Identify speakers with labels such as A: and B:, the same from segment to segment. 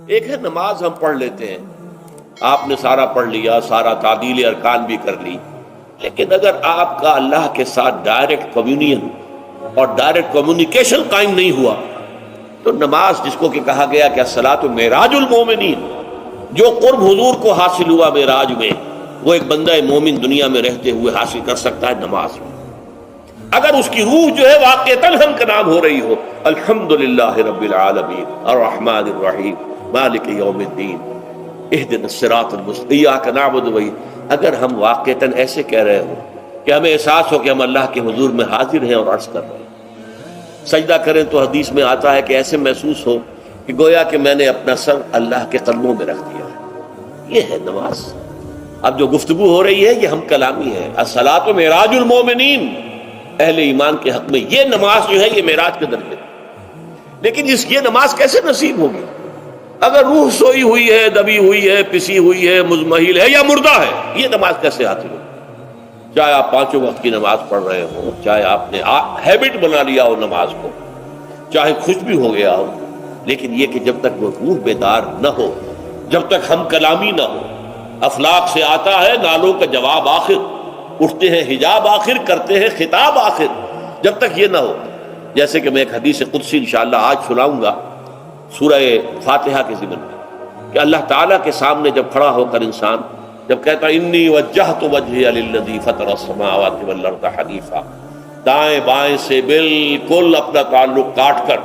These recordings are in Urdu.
A: ایک ہے نماز ہم پڑھ لیتے ہیں، آپ نے سارا پڑھ لیا، سارا تعدیل ارکان بھی کر لی، لیکن اگر آپ کا اللہ کے ساتھ ڈائریکٹ کمیونین اور ڈائریکٹ کمیونیکیشن قائم نہیں ہوا تو نماز، جس کو کہ کہا گیا کہ الصلاۃ معراج المومنین، جو قرب حضور کو حاصل ہوا معراج میں، وہ ایک بندہ مومن دنیا میں رہتے ہوئے حاصل کر سکتا ہے نماز میں، اگر اس کی روح جو ہے واقعتاً ہم کا نام ہو رہی ہو، الحمدللہ رب العالمین الرحمن الرحیم مالک یوم الدین اہدنا الصراط المستقیم ایاک نعبد و اگر ہم واقعتاً ایسے کہہ رہے ہو کہ ہمیں احساس ہو کہ ہم اللہ کے حضور میں حاضر ہیں اور عرض کر رہے ہیں، سجدہ کریں تو حدیث میں آتا ہے کہ ایسے محسوس ہو کہ گویا کہ میں نے اپنا سر اللہ کے قدموں میں رکھ دیا ہے، یہ ہے نماز۔ اب جو گفتگو ہو رہی ہے یہ ہم کلامی ہے، الصلاۃ معراج المومنین، اہل ایمان کے حق میں یہ نماز جو ہے یہ معراج کے درجے، لیکن یہ نماز کیسے نصیب ہوگی اگر روح سوئی ہوئی ہے، دبی ہوئی ہے، پسی ہوئی ہے، مزمحل ہے یا مردہ ہے؟ یہ نماز کیسے آتی ہوگی؟ چاہے آپ 5 وقت کی نماز پڑھ رہے ہو، چاہے آپ نے ہیبٹ بنا لیا ہو نماز کو، چاہے خوش بھی ہو گیا ہو، لیکن یہ کہ جب تک وہ روح بیدار نہ ہو، جب تک ہم کلامی نہ ہو، افلاق سے آتا ہے نالوں کا جواب آخر، اٹھتے ہیں حجاب آخر، کرتے ہیں خطاب آخر، جب تک یہ نہ ہو، جیسے کہ میں ایک حدیث قدسی انشاءاللہ آج سناؤں گا سورہ فاتحہ کے ضمن میں، کہ اللہ تعالیٰ کے سامنے جب کھڑا ہو کر انسان جب کہتا انی وجہت وجہی للذی فطر السماوات والارض حنیفا، دائیں بائیں سے بالکل اپنا تعلق کاٹ کر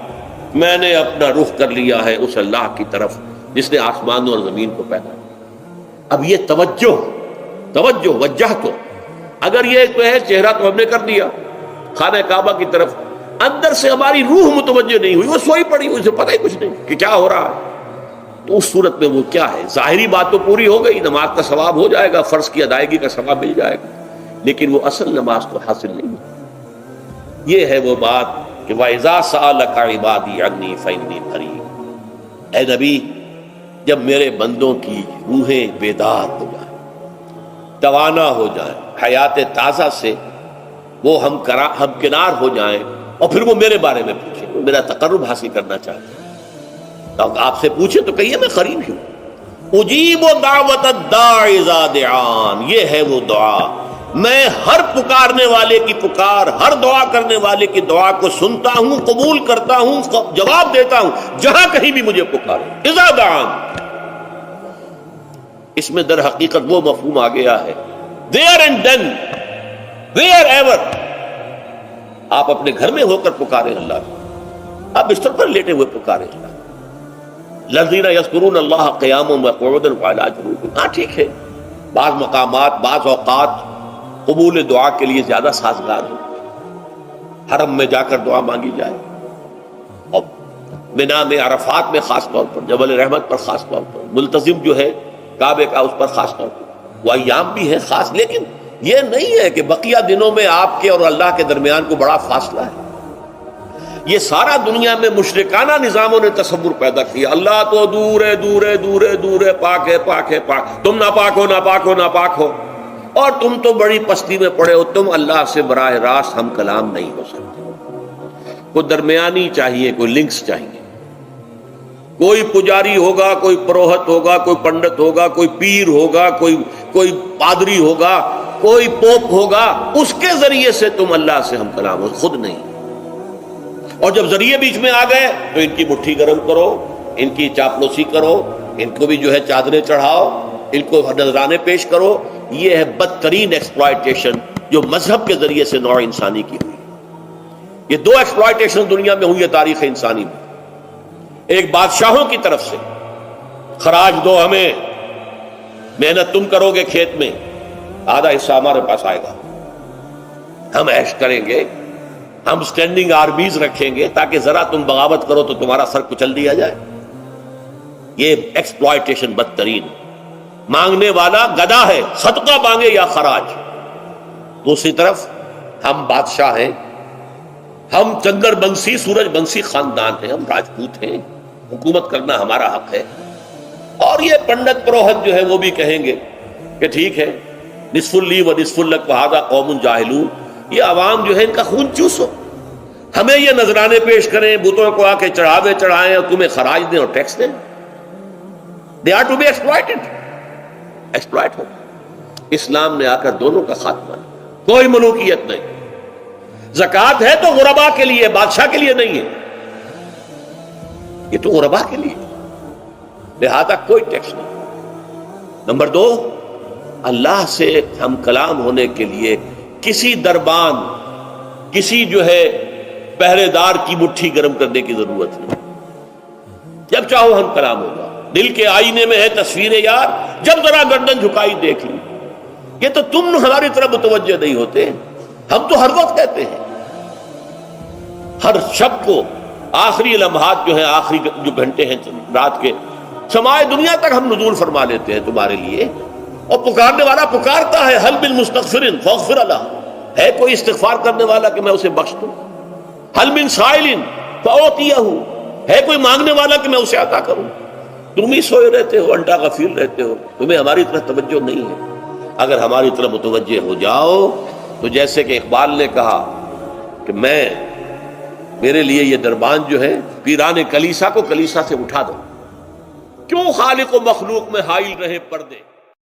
A: میں نے اپنا رخ کر لیا ہے اس اللہ کی طرف جس نے آسمانوں اور زمین کو پیدا کیا۔ اب یہ توجہ وجہ تو اگر یہ تو ہے چہرہ تو ہم نے کر دیا خانہ کعبہ کی طرف، اندر سے ہماری روح متوجہ نہیں ہوئی، وہ سوئی پڑی ہوئی، اسے پتہ ہی کچھ نہیں کہ کیا ہو رہا ہے، تو اس صورت میں وہ کیا ہے؟ ظاہری بات تو پوری ہو گئی، نماز کا ثواب ہو جائے گا، فرض کی ادائیگی کا ثواب مل جائے گا، لیکن وہ اصل نماز تو حاصل نہیں ہے۔ یہ ہے وہ بات کہ وَإِذَا سَأَلَكَ عِبَادِي عَنِّي فَإِنِّي قَرِيبٌ، اے نبی جب میرے بندوں کی روحیں بیدار ہو جائیں، توانا ہو جائیں، حیات تازہ سے وہ ہم کنار ہو جائیں، اور پھر وہ میرے بارے میں پوچھیں، وہ میرا تقرب حاصل کرنا چاہتے ہیں، تو آپ سے پوچھیں تو کہیے میں قریب ہی ہوں، اجیب دعوت الداع اذا دعان، یہ ہے وہ دعا، میں ہر پکارنے والے کی پکار، ہر دعا کرنے والے کی دعا کو سنتا ہوں، قبول کرتا ہوں، جواب دیتا ہوں جہاں کہیں بھی مجھے پکارے، اذا دعان۔ اس میں در حقیقت وہ مفہوم آ گیا ہے there and then wherever، آپ اپنے گھر میں ہو کر پکاریں اللہ کو، آپ بستر پر لیٹے ہوئے پکاریں اللہ، الذین یذکرون اللہ قیاما وقعودا وعلی جنوبہم، ہاں ٹھیک ہے، بعض مقامات بعض اوقات قبول دعا کے لیے زیادہ سازگار ہو، حرم میں جا کر دعا مانگی جائے، اور منا میں، عرفات میں خاص طور پر، جبل رحمت پر خاص طور پر، ملتزم جو ہے کعبے کا اس پر خاص طور پر، وہ ایام بھی ہے خاص، لیکن یہ نہیں ہے کہ بقیہ دنوں میں آپ کے اور اللہ کے درمیان کو بڑا فاصلہ ہے۔ یہ سارا دنیا میں مشرکانہ نظاموں نے تصور پیدا کیا، اللہ تو دور ہے دور ہے دور ہے دور ہے، پاک ہے پاک ہے پاک، تم ناپاک ہو ناپاک ہو ناپاک ہو، اور تم تو بڑی پستی میں پڑے ہو، تم اللہ سے براہ راست ہم کلام نہیں ہو سکتے۔ کوئی درمیانی چاہیے، کوئی لنکس چاہیے، کوئی پجاری ہوگا، کوئی پروہت ہوگا، کوئی پنڈت ہوگا، کوئی پیر ہوگا، کوئی پادری ہوگا، کوئی پوپ ہوگا، اس کے ذریعے سے تم اللہ سے ہم کلام ہو، خود نہیں۔ اور جب ذریعے بیچ میں آ گئے تو ان کی مٹھی گرم کرو، ان کی چاپلوسی کرو، ان کو بھی جو ہے چادریں چڑھاؤ، ان کو نذرانے پیش کرو، یہ ہے بدترین ایکسپلائٹیشن جو مذہب کے ذریعے سے نوع انسانی کی ہوئی۔ یہ 2 ایکسپلائٹیشن دنیا میں ہوئی ہے تاریخ انسانی میں، ایک بادشاہوں کی طرف سے خراج دو ہمیں، محنت تم کرو گے کھیت میں، آدھا حصہ ہمارے پاس آئے گا، ہم عیش کریں گے، ہم سٹینڈنگ آرمیز رکھیں گے تاکہ ذرا تم بغاوت کرو تو تمہارا سر کچل دیا جائے۔ یہ ایکسپلائٹیشن بدترین، مانگنے والا گدھا ہے، صدقہ مانگے یا خراج۔ دوسری طرف ہم بادشاہ ہیں، ہم چندر بنسی سورج بنسی خاندان ہیں، ہم راجپوت ہیں، حکومت کرنا ہمارا حق ہے، اور یہ پنڈت پروہت جو ہے وہ بھی کہیں گے کہ ٹھیک ہے، نصف لی و نصف لک وہذا قوم جاہلون، یہ عوام جو ہے ان کا خون چوسو، ہمیں یہ نذرانے پیش کریں، بتوں کو آ کے چڑھاوے چڑھائیں اور تمہیں خراج دیں اور ٹیکس دیں۔ They are to be exploited, exploit ہو۔ اسلام نے آ کر دونوں کا خاتمہ، کوئی ملوکیت نہیں۔ زکوٰۃ ہے تو غربا کے لیے، بادشاہ کے لیے نہیں ہے، یہ تو غربا کے لیے، لہذا کوئی ٹیکس نہیں۔ نمبر 2، اللہ سے ہم کلام ہونے کے لیے کسی دربان، کسی جو ہے پہرے دار کی مٹھی گرم کرنے کی ضرورت نہیں، جب چاہو ہم کلام ہوگا۔ دل کے آئینے میں ہے تصویر یار، جب ذرا گردن جھکائی دیکھ لی۔ یہ تو تم ہماری طرف متوجہ نہیں ہوتے، ہم تو ہر وقت کہتے ہیں، ہر شب کو آخری لمحات جو ہیں، آخری جو گھنٹے ہیں رات کے، سمائے دنیا تک ہم نزول فرما لیتے ہیں تمہارے لیے، اور پکارنے والا پکارتا ہے، حل من مستغفر فاغفر لہ، ہے کوئی استغفار کرنے والا کہ میں اسے بخش دوں؟ حل من سائل فاعطیہ، ہے کوئی مانگنے والا کہ میں اسے عطا کروں؟ تم ہی سوئے رہتے ہو، انٹا غفیر رہتے ہو، تمہیں ہماری طرف توجہ نہیں ہے۔ اگر ہماری طرف متوجہ ہو جاؤ تو جیسے کہ اقبال نے کہا کہ میرے لیے یہ دربان جو ہے پیران کلیسا کو کلیسا سے اٹھا دو، کیوں خالق و مخلوق میں حائل رہے پردے۔